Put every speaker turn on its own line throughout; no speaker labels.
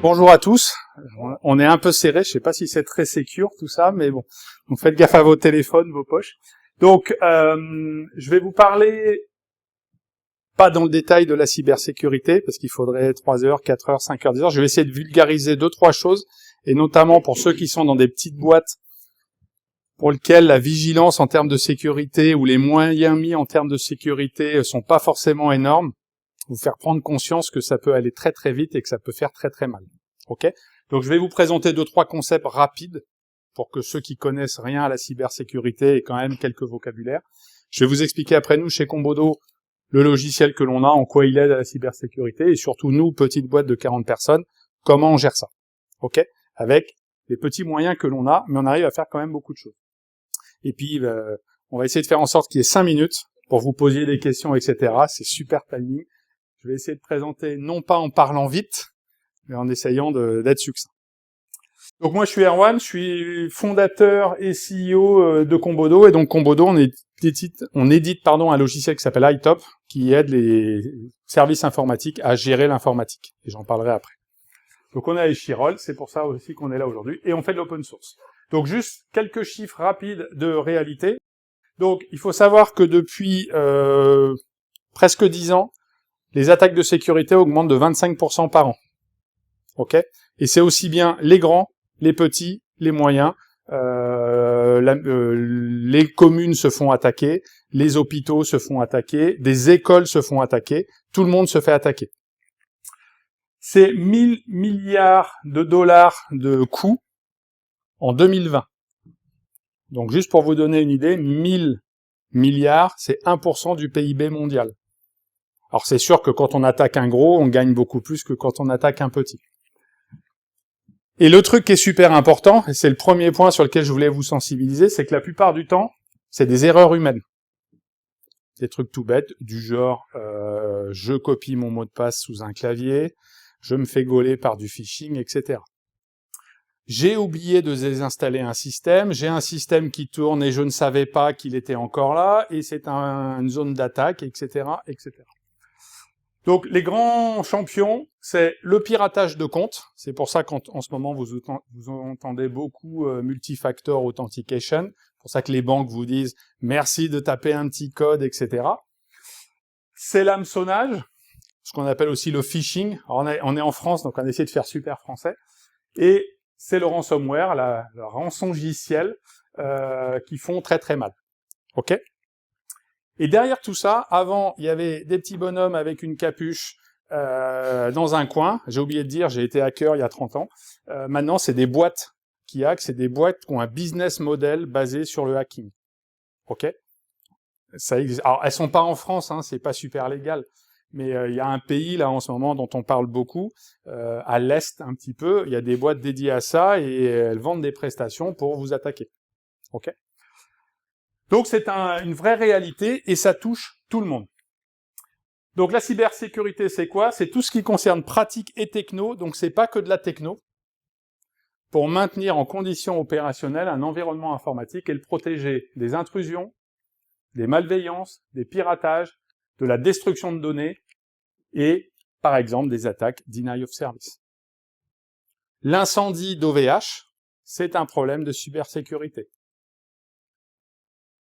Bonjour à tous. On est un peu serré, je sais pas si c'est très sécure tout ça, mais bon, donc faites gaffe à vos téléphones, vos poches. Donc, je vais vous parler pas dans le détail de la cybersécurité, parce qu'il faudrait 3 heures, 4 heures, 5 heures, 10 heures. Je vais essayer de vulgariser 2-3 choses, et notamment pour ceux qui sont dans des petites boîtes, pour lesquelles la vigilance en termes de sécurité ou les moyens mis en termes de sécurité sont pas forcément énormes, vous faire prendre conscience que ça peut aller très très vite et que ça peut faire très très mal. Ok ? Donc je vais vous présenter 2-3 concepts rapides pour que ceux qui connaissent rien à la cybersécurité aient quand même quelques vocabulaires. Je vais vous expliquer après nous chez Combodo le logiciel que l'on a, en quoi il aide à la cybersécurité et surtout nous, petite boîte de 40 personnes, comment on gère ça. Ok ? Avec les petits moyens que l'on a, mais on arrive à faire quand même beaucoup de choses. Et puis on va essayer de faire en sorte qu'il y ait 5 minutes pour vous poser des questions, etc. C'est super timing. Je vais essayer de présenter, non pas en parlant vite, mais en essayant d'être succinct. Donc moi je suis Erwan, je suis fondateur et CEO de Combodo, et donc Combodo, on édite un logiciel qui s'appelle iTop, qui aide les services informatiques à gérer l'informatique, et j'en parlerai après. Donc on a Eschirol, c'est pour ça aussi qu'on est là aujourd'hui, et on fait de l'open source. Donc juste quelques chiffres rapides de réalité. Donc il faut savoir que depuis presque 10 ans, les attaques de sécurité augmentent de 25% par an. Ok ? Et c'est aussi bien les grands, les petits, les moyens. Les communes se font attaquer, les hôpitaux se font attaquer, des écoles se font attaquer, tout le monde se fait attaquer. C'est 1000 milliards de dollars de coûts en 2020. Donc juste pour vous donner une idée, 1000 milliards, c'est 1% du PIB mondial. Alors c'est sûr que quand on attaque un gros, on gagne beaucoup plus que quand on attaque un petit. Et le truc qui est super important, et c'est le premier point sur lequel je voulais vous sensibiliser, c'est que la plupart du temps, c'est des erreurs humaines. Des trucs tout bêtes, du genre je copie mon mot de passe sous un clavier, je me fais gauler par du phishing, etc. J'ai oublié de désinstaller un système, j'ai un système qui tourne et je ne savais pas qu'il était encore là, et c'est une zone d'attaque, etc., etc. Donc les grands champions, c'est le piratage de comptes. C'est pour ça qu'en ce moment vous entendez beaucoup multifactor authentication. C'est pour ça que les banques vous disent merci de taper un petit code, etc. C'est l'hameçonnage, ce qu'on appelle aussi le phishing. Alors on est en France, donc on essaie de faire super français. Et c'est le ransomware, le rançongiciel, qui font très très mal. Ok ? Et derrière tout ça, avant, il y avait des petits bonhommes avec une capuche dans un coin. J'ai oublié de dire, j'ai été hacker il y a 30 ans. Maintenant, c'est des boîtes qui hackent, c'est des boîtes qui ont un business model basé sur le hacking. Ok ? Ça existe. Alors, elles sont pas en France, hein, c'est pas super légal. Mais il y a un pays là en ce moment dont on parle beaucoup, à l'est un petit peu. Il y a des boîtes dédiées à ça et elles vendent des prestations pour vous attaquer. Ok ? Donc c'est une vraie réalité et ça touche tout le monde. Donc la cybersécurité, c'est quoi ? C'est tout ce qui concerne pratique et techno, donc c'est pas que de la techno, pour maintenir en conditions opérationnelles un environnement informatique et le protéger des intrusions, des malveillances, des piratages, de la destruction de données et, par exemple, des attaques deny of service. L'incendie d'OVH, c'est un problème de cybersécurité.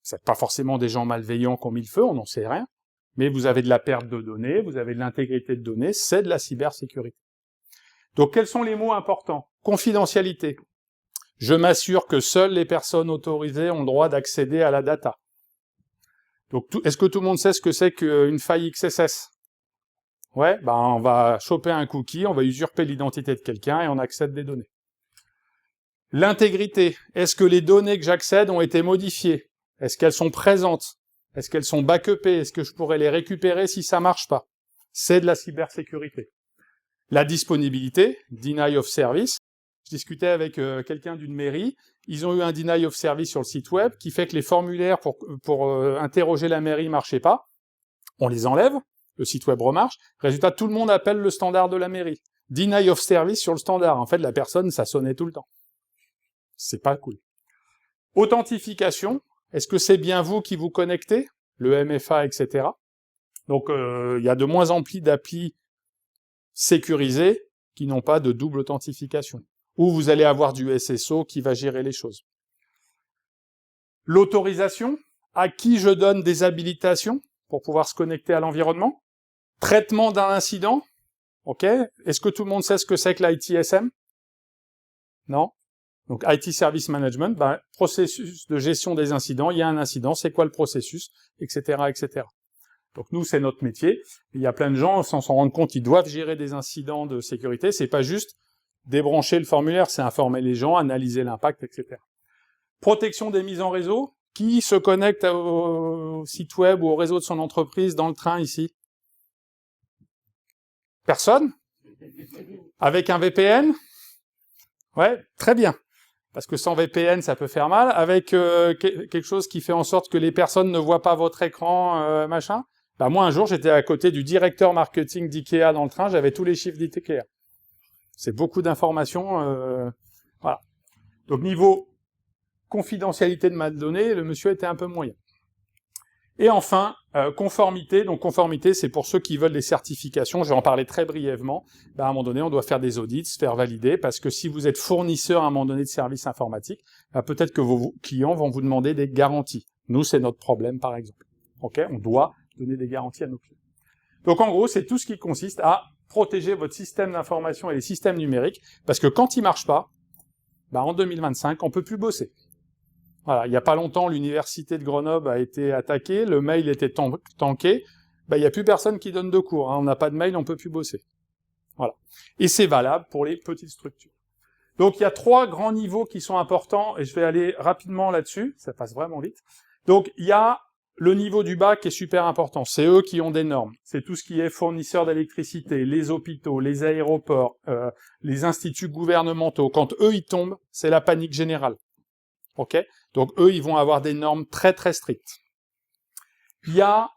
C'est pas forcément des gens malveillants qui ont mis le feu, on n'en sait rien, mais vous avez de la perte de données, vous avez de l'intégrité de données, c'est de la cybersécurité. Donc quels sont les mots importants ? Confidentialité. Je m'assure que seules les personnes autorisées ont le droit d'accéder à la data. Donc est-ce que tout le monde sait ce que c'est qu'une faille XSS ? Ouais, on va choper un cookie, on va usurper l'identité de quelqu'un et on accède des données. L'intégrité. Est-ce que les données que j'accède ont été modifiées ? Est-ce qu'elles sont présentes ? Est-ce qu'elles sont backupées ? Est-ce que je pourrais les récupérer si ça marche pas ? C'est de la cybersécurité. La disponibilité, deny of service. Je discutais avec quelqu'un d'une mairie. Ils ont eu un deny of service sur le site web qui fait que les formulaires pour interroger la mairie marchaient pas. On les enlève, le site web remarche. Résultat, tout le monde appelle le standard de la mairie. Deny of service sur le standard. En fait, la personne, ça sonnait tout le temps. C'est pas cool. Authentification. Est-ce que c'est bien vous qui vous connectez ? Le MFA, etc. Donc, il y a de moins en plus d'applis sécurisées qui n'ont pas de double authentification. Ou vous allez avoir du SSO qui va gérer les choses. L'autorisation, à qui je donne des habilitations pour pouvoir se connecter à l'environnement. Traitement d'un incident, ok. Est-ce que tout le monde sait ce que c'est que l'ITSM? Non? Donc IT Service Management, processus de gestion des incidents, il y a un incident, c'est quoi le processus, etc., etc. Donc nous, c'est notre métier. Il y a plein de gens, sans s'en rendre compte, ils doivent gérer des incidents de sécurité. C'est pas juste débrancher le formulaire, c'est informer les gens, analyser l'impact, etc. Protection des mises en réseau. Qui se connecte au site web ou au réseau de son entreprise dans le train ici? Personne? Avec un VPN? Ouais, très bien. Parce que sans VPN, ça peut faire mal. Avec quelque chose qui fait en sorte que les personnes ne voient pas votre écran, machin. Moi, un jour, j'étais à côté du directeur marketing d'IKEA dans le train, j'avais tous les chiffres d'IKEA. C'est beaucoup d'informations, voilà. Donc, niveau confidentialité de ma donnée, le monsieur était un peu moyen. Et enfin, conformité. Donc, conformité, c'est pour ceux qui veulent des certifications. Je vais en parler très brièvement. À un moment donné, on doit faire des audits, se faire valider, parce que si vous êtes fournisseur à un moment donné de services informatiques, peut-être que vos clients vont vous demander des garanties. Nous, c'est notre problème, par exemple. Ok, on doit donner des garanties à nos clients. Donc, en gros, c'est tout ce qui consiste à protéger votre système d'information et les systèmes numériques, parce que quand ils marchent pas, en 2025, on peut plus bosser. Voilà, il n'y a pas longtemps, l'université de Grenoble a été attaquée, le mail était tanké, il n'y a plus personne qui donne de cours, hein. On n'a pas de mail, on peut plus bosser. Voilà. Et c'est valable pour les petites structures. Donc il y a 3 grands niveaux qui sont importants, et je vais aller rapidement là-dessus, ça passe vraiment vite. Donc il y a le niveau du bas qui est super important, c'est eux qui ont des normes. C'est tout ce qui est fournisseurs d'électricité, les hôpitaux, les aéroports, les instituts gouvernementaux. Quand eux ils tombent, c'est la panique générale. Ok, donc eux, ils vont avoir des normes très très strictes. Il y a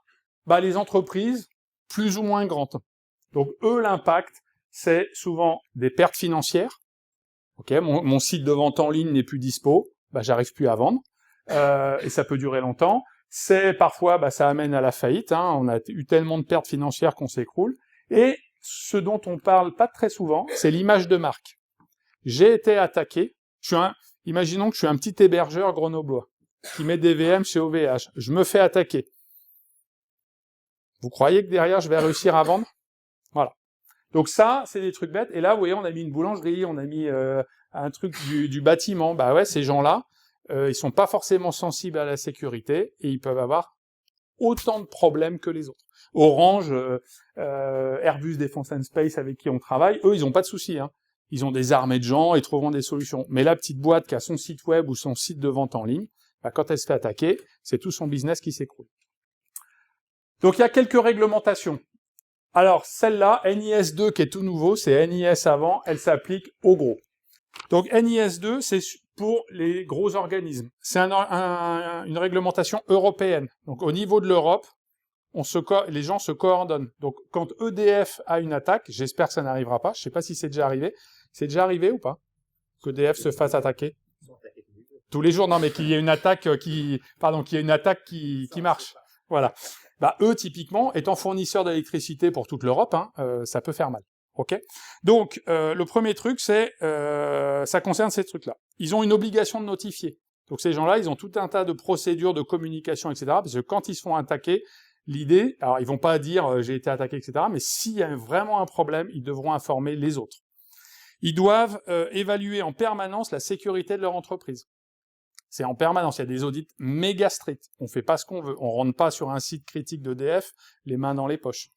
les entreprises plus ou moins grandes. Donc eux, l'impact, c'est souvent des pertes financières. Ok, mon site de vente en ligne n'est plus dispo, j'arrive plus à vendre, et ça peut durer longtemps. C'est parfois, ça amène à la faillite. Hein, on a eu tellement de pertes financières qu'on s'écroule. Et ce dont on parle pas très souvent, c'est l'image de marque. J'ai été attaqué. Imaginons que je suis un petit hébergeur grenoblois qui met des VM chez OVH. Je me fais attaquer. Vous croyez que derrière, je vais réussir à vendre? Voilà. Donc ça, c'est des trucs bêtes. Et là, vous voyez, on a mis une boulangerie, on a mis un truc du bâtiment. Ces gens-là, ils sont pas forcément sensibles à la sécurité et ils peuvent avoir autant de problèmes que les autres. Orange, Airbus Defence and Space avec qui on travaille, eux, ils ont pas de soucis, hein. Ils ont des armées de gens, ils trouveront des solutions. Mais la petite boîte qui a son site web ou son site de vente en ligne, quand elle se fait attaquer, c'est tout son business qui s'écroule. Donc il y a quelques réglementations. Alors celle-là, NIS2 qui est tout nouveau, c'est NIS avant, elle s'applique aux gros. Donc NIS2, c'est pour les gros organismes. C'est une réglementation européenne. Donc au niveau de l'Europe, les gens se coordonnent. Donc quand EDF a une attaque, j'espère que ça n'arrivera pas, je sais pas si c'est déjà arrivé. C'est déjà arrivé ou pas? Qu'EDF se fasse attaquer? Tous les jours, non, mais qu'il y ait une attaque qui marche. Voilà. Eux, typiquement, étant fournisseurs d'électricité pour toute l'Europe, ça peut faire mal. Ok? Donc, le premier truc, c'est, ça concerne ces trucs-là. Ils ont une obligation de notifier. Donc, ces gens-là, ils ont tout un tas de procédures de communication, etc. Parce que quand ils se font attaquer, l'idée, alors ils vont pas dire j'ai été attaqué, etc. Mais s'il y a vraiment un problème, ils devront informer les autres. Ils doivent évaluer en permanence la sécurité de leur entreprise. C'est en permanence. Il y a des audits méga stricts. On fait pas ce qu'on veut. On rentre pas sur un site critique d'EDF les mains dans les poches.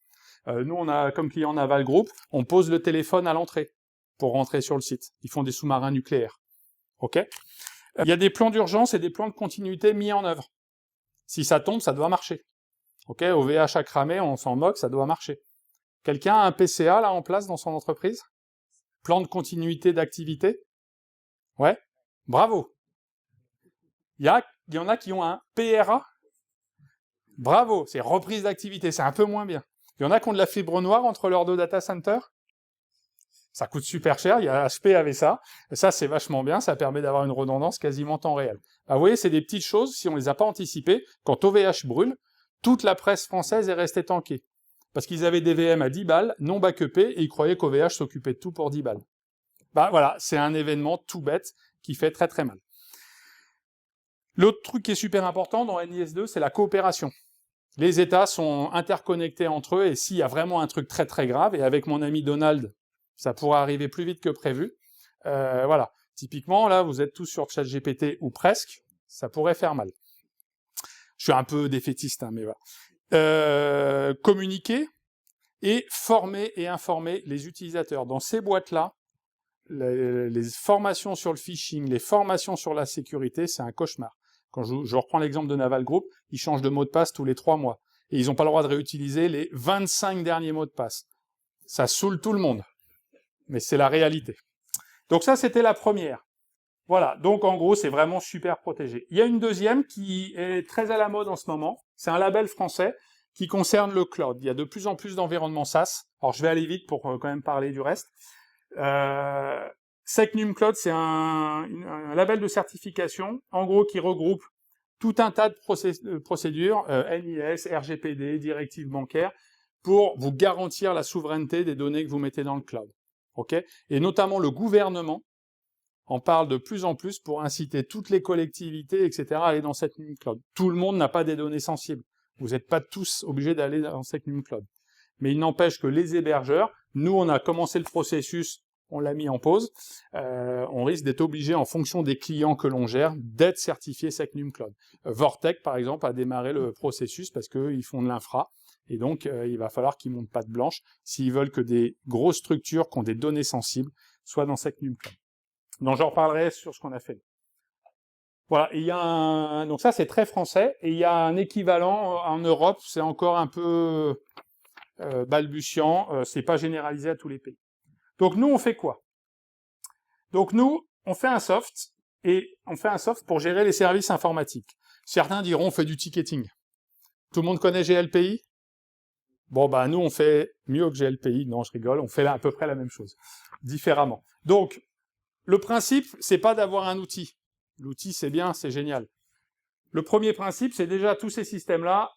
Nous, on a comme client Naval Group, on pose le téléphone à l'entrée pour rentrer sur le site. Ils font des sous-marins nucléaires. Ok. Il y a des plans d'urgence et des plans de continuité mis en œuvre. Si ça tombe, ça doit marcher. Ok. OVH a cramé, on s'en moque, ça doit marcher. Quelqu'un a un PCA là en place dans son entreprise? Plan de continuité d'activité? Ouais. Bravo. Il y en a qui ont un PRA. Bravo. C'est reprise d'activité. C'est un peu moins bien. Il y en a qui ont de la fibre noire entre leurs 2 data centers. Ça coûte super cher. Il y a HP avait ça. Et ça, c'est vachement bien. Ça permet d'avoir une redondance quasiment temps réel. Vous voyez, c'est des petites choses. Si on les a pas anticipées, quand OVH brûle, toute la presse française est restée tankée. parce qu'ils avaient des VM à 10 balles, non backupés, et ils croyaient qu'OVH s'occupait de tout pour 10 balles. Bah voilà, c'est un événement tout bête qui fait très très mal. L'autre truc qui est super important dans NIS2, c'est la coopération. Les États sont interconnectés entre eux, et s'il y a vraiment un truc très très grave, et avec mon ami Donald, ça pourrait arriver plus vite que prévu, voilà. Typiquement, là, vous êtes tous sur ChatGPT, ou presque, ça pourrait faire mal. Je suis un peu défaitiste, hein, mais voilà. Communiquer et former et informer les utilisateurs. Dans ces boîtes-là, les formations sur le phishing, les formations sur la sécurité, c'est un cauchemar. Quand je reprends l'exemple de Naval Group, ils changent de mot de passe tous les 3 mois. Et ils n'ont pas le droit de réutiliser les 25 derniers mots de passe. Ça saoule tout le monde. Mais c'est la réalité. Donc ça, c'était la première. Voilà. Donc en gros, c'est vraiment super protégé. Il y a une deuxième qui est très à la mode en ce moment. C'est un label français qui concerne le cloud. Il y a de plus en plus d'environnements SaaS. Alors je vais aller vite pour quand même parler du reste. Secnum Cloud, c'est un label de certification, en gros, qui regroupe tout un tas de procédures, NIS, RGPD, directives bancaires, pour vous garantir la souveraineté des données que vous mettez dans le cloud. Ok ? Et notamment le gouvernement en parle de plus en plus pour inciter toutes les collectivités, etc., à aller dans Secnum Cloud. Tout le monde n'a pas des données sensibles. Vous n'êtes pas tous obligés d'aller dans Secnum Cloud. Mais il n'empêche que les hébergeurs, nous, on a commencé le processus, on l'a mis en pause, on risque d'être obligé, en fonction des clients que l'on gère, d'être certifié Secnum Cloud. Vortec, par exemple, a démarré le processus parce qu'ils font de l'infra, et donc il va falloir qu'ils montent patte blanche s'ils veulent que des grosses structures qui ont des données sensibles soient dans Secnum Cloud. Donc j'en reparlerai sur ce qu'on a fait. Voilà, et il y a donc ça c'est très français, et il y a un équivalent en Europe, c'est encore un peu balbutiant, c'est pas généralisé à tous les pays. Donc nous on fait quoi? Donc nous on fait un soft, et on fait un soft pour gérer les services informatiques. Certains diront on fait du ticketing. Tout le monde connaît GLPI? Bon bah nous on fait mieux que GLPI, non je rigole, on fait à peu près la même chose, différemment. Donc le principe c'est pas d'avoir un outil. L'outil c'est bien, c'est génial. Le premier principe c'est déjà tous ces systèmes-là,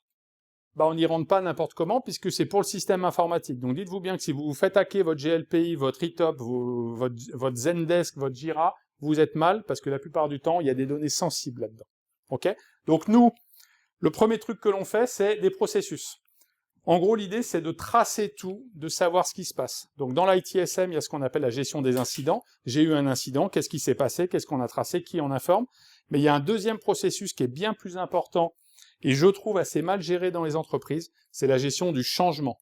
bah on n'y rentre pas n'importe comment puisque c'est pour le système informatique. Donc dites-vous bien que si vous vous faites hacker votre GLPI, votre ETOP, votre Zendesk, votre Jira, vous êtes mal parce que la plupart du temps, il y a des données sensibles là-dedans. Ok ? Donc nous, le premier truc que l'on fait, c'est des processus. En gros, l'idée, c'est de tracer tout, de savoir ce qui se passe. Donc dans l'ITSM, il y a ce qu'on appelle la gestion des incidents. J'ai eu un incident, qu'est-ce qui s'est passé, qu'est-ce qu'on a tracé, qui en informe. Mais il y a un deuxième processus qui est bien plus important et je trouve assez mal géré dans les entreprises, c'est la gestion du changement.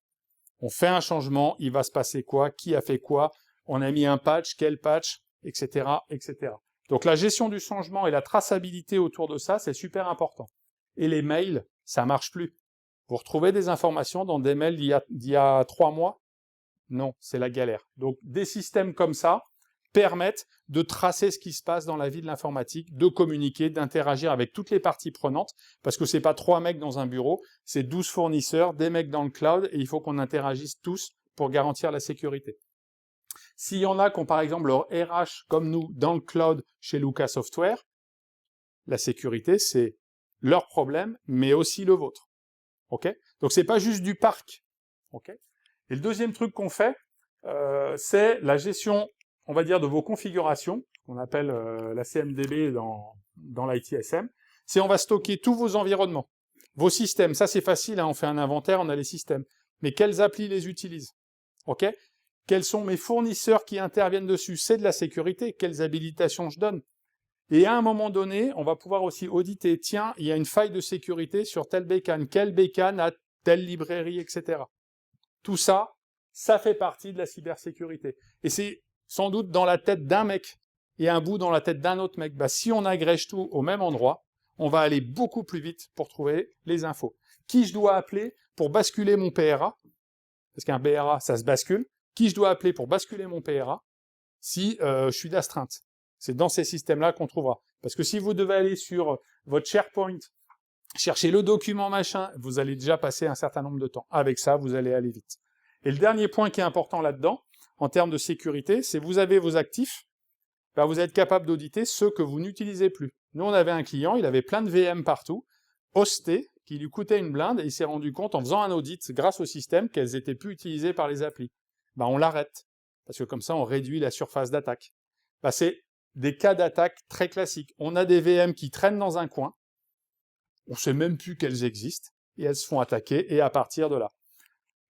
On fait un changement, il va se passer quoi, qui a fait quoi, on a mis un patch, quel patch, etc., etc. Donc la gestion du changement et la traçabilité autour de ça, c'est super important. Et les mails, ça marche plus. Vous retrouvez des informations dans des mails d'il y a 3 mois? Non, c'est la galère. Donc des systèmes comme ça permettent de tracer ce qui se passe dans la vie de l'informatique, de communiquer, d'interagir avec toutes les parties prenantes, parce que c'est pas 3 mecs dans un bureau, c'est 12 fournisseurs, des mecs dans le cloud, et il faut qu'on interagisse tous pour garantir la sécurité. S'il y en a qui ont par exemple leur RH comme nous dans le cloud chez Luca Software, la sécurité c'est leur problème, mais aussi le vôtre. Ok ? Donc c'est pas juste du parc. Ok ? Et le deuxième truc qu'on fait, c'est la gestion, on va dire, de vos configurations, qu'on appelle la CMDB dans l'ITSM, c'est on va stocker tous vos environnements, vos systèmes. Ça c'est facile, hein, on fait un inventaire, on a les systèmes. Mais quelles applis les utilisent? Ok? Quels sont mes fournisseurs qui interviennent dessus? C'est de la sécurité. Quelles habilitations je donne? Et à un moment donné, on va pouvoir aussi auditer, tiens, il y a une faille de sécurité sur telle bécane, quelle bécane a telle librairie, etc. Tout ça, ça fait partie de la cybersécurité. Et c'est sans doute dans la tête d'un mec et un bout dans la tête d'un autre mec. Bah, si on agrège tout au même endroit, on va aller beaucoup plus vite pour trouver les infos. Qui je dois appeler pour basculer mon PRA? Parce qu'un PRA, ça se bascule. Qui je dois appeler pour basculer mon PRA si je suis d'astreinte? C'est dans ces systèmes-là qu'on trouvera. Parce que si vous devez aller sur votre SharePoint, chercher le document machin, vous allez déjà passer un certain nombre de temps. Avec ça, vous allez aller vite. Et le dernier point qui est important là-dedans, en termes de sécurité, c'est vous avez vos actifs, ben vous êtes capable d'auditer ceux que vous n'utilisez plus. Nous, on avait un client, il avait plein de VM partout, hostés, qui lui coûtaient une blinde, et il s'est rendu compte, en faisant un audit grâce au système, qu'elles étaient plus utilisées par les applis. Ben, on l'arrête. Parce que comme ça, on réduit la surface d'attaque. Ben, c'est des cas d'attaque très classiques. On a des VM qui traînent dans un coin. On sait même plus qu'elles existent. Et elles se font attaquer, et à partir de là.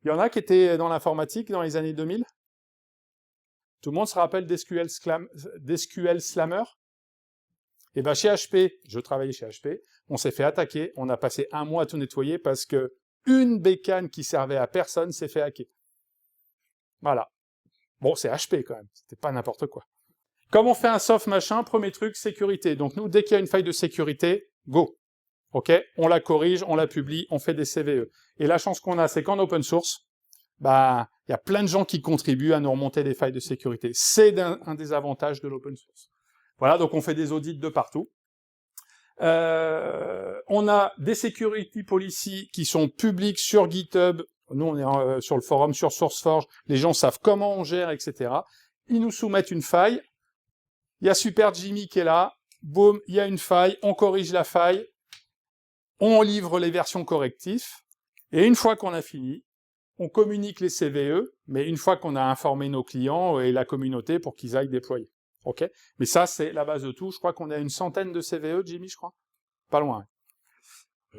Il y en a qui étaient dans l'informatique dans les années 2000. Tout le monde se rappelle d'SQL Slammer? Et ben, chez HP, je travaillais chez HP, on s'est fait attaquer, on a passé 1 mois à tout nettoyer parce que une bécane qui servait à personne s'est fait hacker. Voilà. Bon, c'est HP quand même, c'était pas n'importe quoi. Comme on fait un soft machin, premier truc, sécurité. Donc nous, dès qu'il y a une faille de sécurité, go. Ok, on la corrige, on la publie, on fait des CVE. Et la chance qu'on a, c'est qu'en open source, bah, il y a plein de gens qui contribuent à nous remonter des failles de sécurité. C'est un des avantages de l'open source. Voilà, donc on fait des audits de partout. On a des security policies qui sont publiques sur GitHub. Nous, on est sur le forum, sur SourceForge. Les gens savent comment on gère, etc. Ils nous soumettent une faille. Il y a Super Jimmy qui est là. Boum, il y a une faille. On corrige la faille. On livre les versions correctives. Et une fois qu'on a fini, on communique les CVE, mais une fois qu'on a informé nos clients et la communauté pour qu'ils aillent déployer. Ok, mais ça, c'est la base de tout. Je crois qu'on a une centaine de CVE, Jimmy, je crois. Pas loin.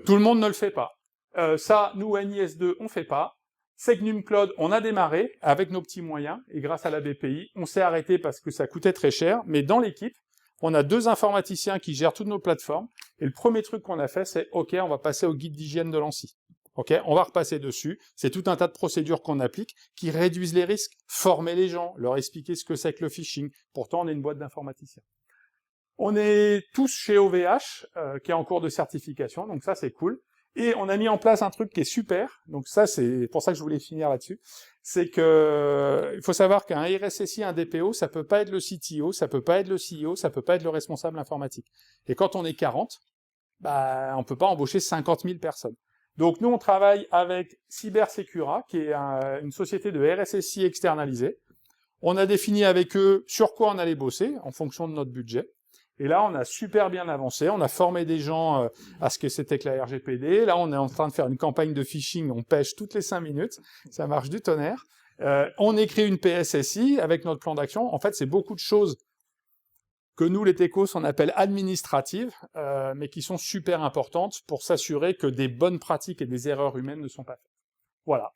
Tout le monde ne le fait pas. Ça, nous, NIS2, on fait pas. Segnum Cloud, on a démarré avec nos petits moyens, et grâce à la BPI, on s'est arrêté parce que ça coûtait très cher, mais dans l'équipe, on a 2 informaticiens qui gèrent toutes nos plateformes, et le premier truc qu'on a fait, c'est, OK, on va passer au guide d'hygiène de l'ANSSI. Ok, on va repasser dessus. C'est tout un tas de procédures qu'on applique qui réduisent les risques, former les gens, leur expliquer ce que c'est que le phishing. Pourtant, on est une boîte d'informaticiens. On est tous chez OVH, qui est en cours de certification, donc ça, c'est cool. Et on a mis en place un truc qui est super. Donc ça, c'est pour ça que je voulais finir là-dessus. C'est que il faut savoir qu'un RSSI, un DPO, ça peut pas être le CTO, ça peut pas être le CEO, ça peut pas être le responsable informatique. Et quand on est 40, bah, on peut pas embaucher 50 000 personnes. Donc nous, on travaille avec Cybersecura, qui est une société de RSSI externalisée. On a défini avec eux sur quoi on allait bosser, en fonction de notre budget. Et là, on a super bien avancé. On a formé des gens à ce que c'était que la RGPD. Là, on est en train de faire une campagne de phishing. On pêche toutes les 5 minutes. Ça marche du tonnerre. On écrit une PSSI avec notre plan d'action. En fait, c'est beaucoup de choses que nous, les techos, on appelle administratives, mais qui sont super importantes pour s'assurer que des bonnes pratiques et des erreurs humaines ne sont pas faites. Voilà.